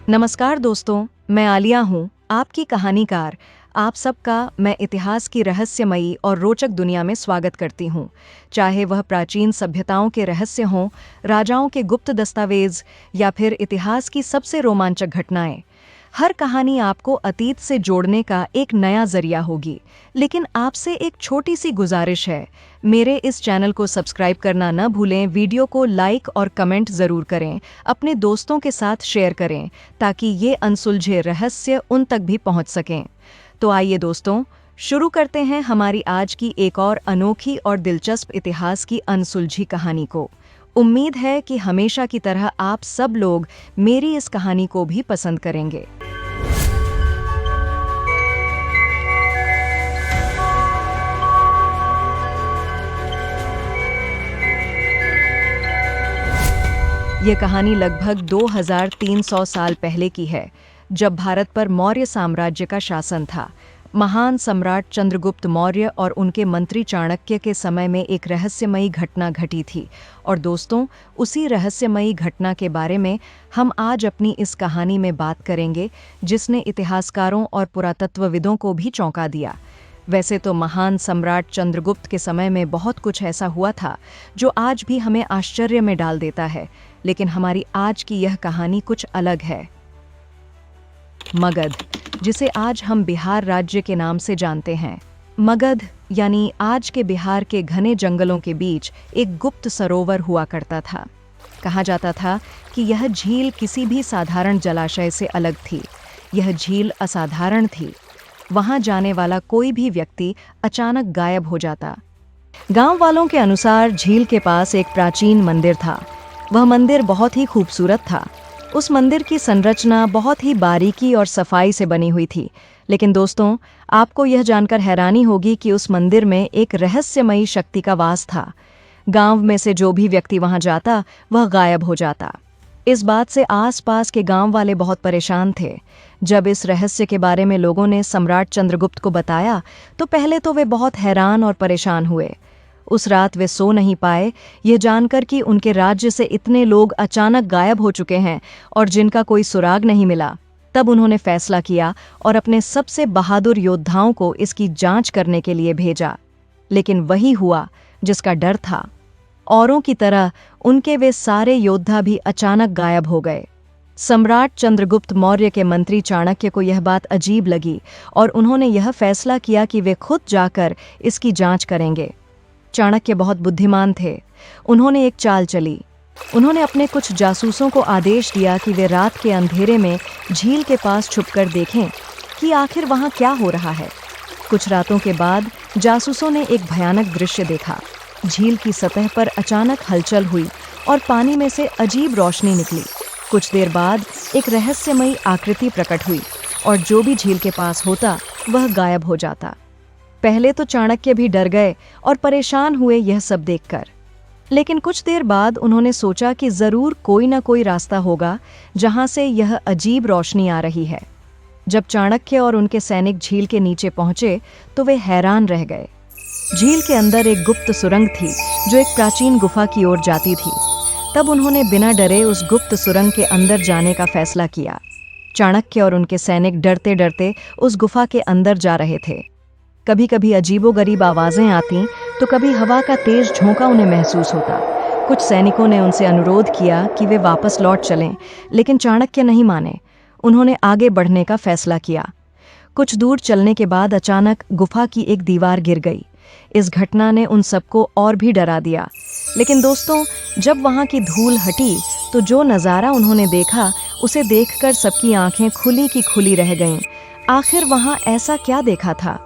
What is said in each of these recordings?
नमस्कार दोस्तों, मैं आलिया हूँ, आपकी कहानीकार। आप सबका मैं इतिहास की रहस्यमयी और रोचक दुनिया में स्वागत करती हूँ। चाहे वह प्राचीन सभ्यताओं के रहस्य हों, राजाओं के गुप्त दस्तावेज या फिर इतिहास की सबसे रोमांचक घटनाएं, हर कहानी आपको अतीत से जोड़ने का एक नया जरिया होगी। लेकिन आपसे एक छोटी सी गुजारिश है, मेरे इस चैनल को सब्सक्राइब करना न भूलें, वीडियो को लाइक और कमेंट ज़रूर करें, अपने दोस्तों के साथ शेयर करें ताकि ये अनसुलझे रहस्य उन तक भी पहुंच सकें। तो आइए दोस्तों, शुरू करते हैं हमारी आज की एक और अनोखी और दिलचस्प इतिहास की अनसुलझी कहानी को। उम्मीद है कि हमेशा की तरह आप सब लोग मेरी इस कहानी को भी पसंद करेंगे। ये कहानी लगभग 2300 साल पहले की है, जब भारत पर मौर्य साम्राज्य का शासन था। महान सम्राट चंद्रगुप्त मौर्य और उनके मंत्री चाणक्य के समय में एक रहस्यमयी घटना घटी थी। और दोस्तों, उसी रहस्यमयी घटना के बारे में हम आज अपनी इस कहानी में बात करेंगे, जिसने इतिहासकारों और पुरातत्वविदों को भी चौंका दिया। वैसे तो महान सम्राट चंद्रगुप्त के समय में बहुत कुछ ऐसा हुआ था जो आज भी हमें आश्चर्य में डाल देता है, लेकिन हमारी आज की यह कहानी कुछ अलग है। मगध, जिसे आज हम बिहार राज्य के नाम से जानते हैं। मगध यानी आज के बिहार के घने जंगलों के बीच एक गुप्त सरोवर हुआ करता था। कहा जाता था कि यह झील किसी भी साधारण जलाशय से अलग थी। यह झील असाधारण थी। वहां जाने वाला कोई भी व्यक्ति अचानक गायब हो जाता। गांव वालों के अनुसार झील के पास एक प्राचीन मंदिर था। वह मंदिर बहुत ही खूबसूरत था। उस मंदिर की संरचना बहुत ही बारीकी और सफाई से बनी हुई थी। लेकिन दोस्तों, आपको यह जानकर हैरानी होगी कि उस मंदिर में एक रहस्यमयी शक्ति का वास था। गांव में से जो भी व्यक्ति वहां जाता, वह गायब हो जाता। इस बात से आसपास के गांव वाले बहुत परेशान थे। जब इस रहस्य के बारे में लोगों ने सम्राट चंद्रगुप्त को बताया, तो पहले तो वे बहुत हैरान और परेशान हुए। उस रात वे सो नहीं पाए, ये जानकर कि उनके राज्य से इतने लोग अचानक गायब हो चुके हैं और जिनका कोई सुराग नहीं मिला। तब उन्होंने फैसला किया और अपने सबसे बहादुर योद्धाओं को इसकी जांच करने के लिए भेजा। लेकिन वही हुआ जिसका डर था। औरों की तरह उनके वे सारे योद्धा भी अचानक गायब हो गए। सम्राट चंद्रगुप्त मौर्य के मंत्री चाणक्य को यह बात अजीब लगी और उन्होंने यह फैसला किया कि वे खुद जाकर इसकी जांच करेंगे। चाणक्य बहुत बुद्धिमान थे। उन्होंने एक चाल चली। उन्होंने अपने कुछ जासूसों को आदेश दिया कि वे रात के अंधेरे में झील के पास छुपकर देखें कि आखिर वहां क्या हो रहा है। कुछ रातों के बाद जासूसों ने एक भयानक दृश्य देखा। झील की सतह पर अचानक हलचल हुई और पानी में से अजीब रोशनी निकली। कुछ देर बाद एक रहस्यमयी आकृति प्रकट हुई और जो भी झील के पास होता, वह गायब हो जाता। पहले तो चाणक्य भी डर गए और परेशान हुए यह सब देखकर। लेकिन कुछ देर बाद उन्होंने सोचा कि जरूर कोई ना कोई रास्ता होगा जहां से यह अजीब रोशनी आ रही है। जब चाणक्य और उनके सैनिक झील के नीचे पहुंचे, तो वे हैरान रह गए। झील के अंदर एक गुप्त सुरंग थी जो एक प्राचीन गुफा की ओर जाती थी। तब उन्होंने बिना डरे उस गुप्त सुरंग के अंदर जाने का फैसला किया। चाणक्य और उनके सैनिक डरते डरते उस गुफा के अंदर जा रहे थे। कभी कभी अजीबोगरीब आवाजें आती, तो कभी हवा का तेज झोंका उन्हें महसूस होता। कुछ सैनिकों ने उनसे अनुरोध किया कि वे वापस लौट चलें, लेकिन चाणक्य नहीं माने। उन्होंने आगे बढ़ने का फैसला किया। कुछ दूर चलने के बाद अचानक गुफा की एक दीवार गिर गई। इस घटना ने उन सबको और भी डरा दिया। लेकिन दोस्तों, जब वहां की धूल हटी, तो जो नज़ारा उन्होंने देखा, उसे देखकर सबकी आंखें खुली की खुली रह गईं। आखिर वहां ऐसा क्या देखा था?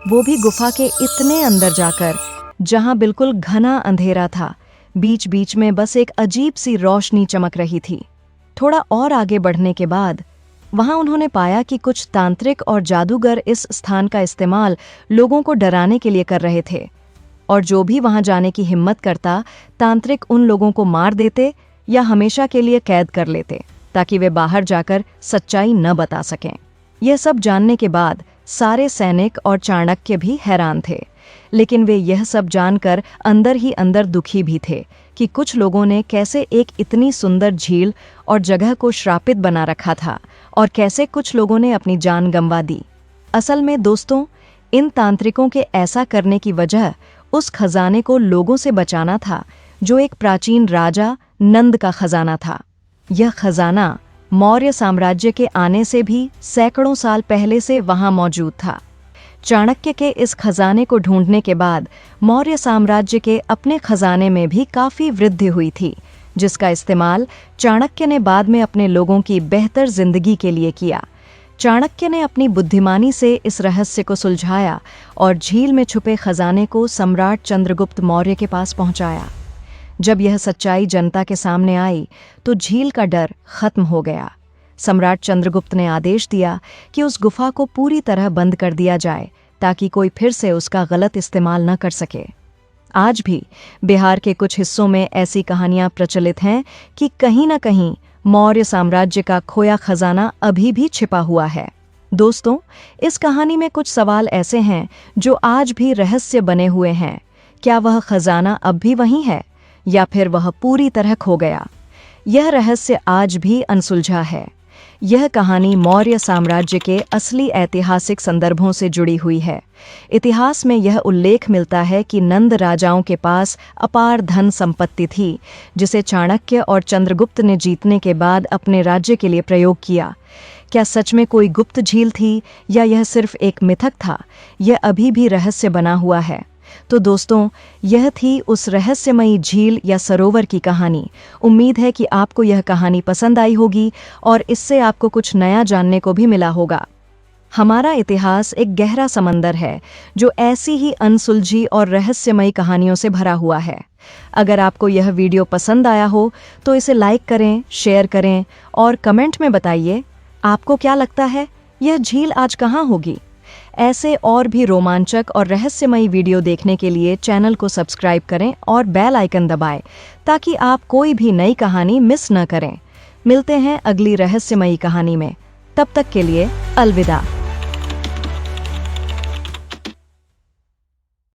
वो भी गुफा के इतने अंदर जाकर, जहां बिल्कुल घना अंधेरा था। बीच बीच में बस एक अजीब सी रोशनी चमक रही थी। थोड़ा और आगे बढ़ने के बाद वहां उन्होंने पाया कि कुछ तांत्रिक और जादूगर इस स्थान का इस्तेमाल लोगों को डराने के लिए कर रहे थे। और जो भी वहां जाने की हिम्मत करता, तांत्रिक उन लोगों को मार देते या हमेशा के लिए कैद कर लेते, ताकि वे बाहर जाकर सच्चाई न बता सकें। यह सब जानने के बाद सारे सैनिक और चाणक्य भी हैरान थे। लेकिन वे यह सब जानकर अंदर ही अंदर दुखी भी थे कि कुछ लोगों ने कैसे एक इतनी सुंदर झील और जगह को श्रापित बना रखा था और कैसे कुछ लोगों ने अपनी जान गंवा दी। असल में दोस्तों, इन तांत्रिकों के ऐसा करने की वजह उस खजाने को लोगों से बचाना था जो एक प्राचीन राजा नंद का खजाना था। यह खजाना मौर्य साम्राज्य के आने से भी सैकड़ों साल पहले से वहां मौजूद था। चाणक्य के इस खजाने को ढूंढने के बाद मौर्य साम्राज्य के अपने खजाने में भी काफी वृद्धि हुई थी, जिसका इस्तेमाल चाणक्य ने बाद में अपने लोगों की बेहतर जिंदगी के लिए किया। चाणक्य ने अपनी बुद्धिमानी से इस रहस्य को सुलझाया और झील में छुपे खजाने को सम्राट चंद्रगुप्त मौर्य के पास पहुंचाया। जब यह सच्चाई जनता के सामने आई तो झील का डर खत्म हो गया। सम्राट चंद्रगुप्त ने आदेश दिया कि उस गुफा को पूरी तरह बंद कर दिया जाए ताकि कोई फिर से उसका गलत इस्तेमाल न कर सके। आज भी बिहार के कुछ हिस्सों में ऐसी कहानियां प्रचलित हैं कि कहीं न कहीं मौर्य साम्राज्य का खोया खजाना अभी भी छिपा हुआ है। दोस्तों, इस कहानी में कुछ सवाल ऐसे हैं जो आज भी रहस्य बने हुए हैं। क्या वह खजाना अब भी वहीं है या फिर वह पूरी तरह खो गया? यह रहस्य आज भी अनसुलझा है। यह कहानी मौर्य साम्राज्य के असली ऐतिहासिक संदर्भों से जुड़ी हुई है। इतिहास में यह उल्लेख मिलता है कि नंद राजाओं के पास अपार धन संपत्ति थी, जिसे चाणक्य और चंद्रगुप्त ने जीतने के बाद अपने राज्य के लिए प्रयोग किया। क्या सच में कोई गुप्त झील थी या यह सिर्फ एक मिथक था? यह अभी भी रहस्य बना हुआ है। तो दोस्तों, यह थी उस रहस्यमयी झील या सरोवर की कहानी। उम्मीद है कि आपको यह कहानी पसंद आई होगी और इससे आपको कुछ नया जानने को भी मिला होगा। हमारा इतिहास एक गहरा समंदर है जो ऐसी ही अनसुलझी और रहस्यमयी कहानियों से भरा हुआ है। अगर आपको यह वीडियो पसंद आया हो तो इसे लाइक करें, शेयर करें और कमेंट में बताइए आपको क्या लगता है, यह झील आज कहाँ होगी। ऐसे और भी रोमांचक और रहस्यमयी वीडियो देखने के लिए चैनल को सब्सक्राइब करें और बेल आइकन दबाएं ताकि आप कोई भी नई कहानी मिस न करें। मिलते हैं अगली रहस्यमयी कहानी में। तब तक के लिए अलविदा।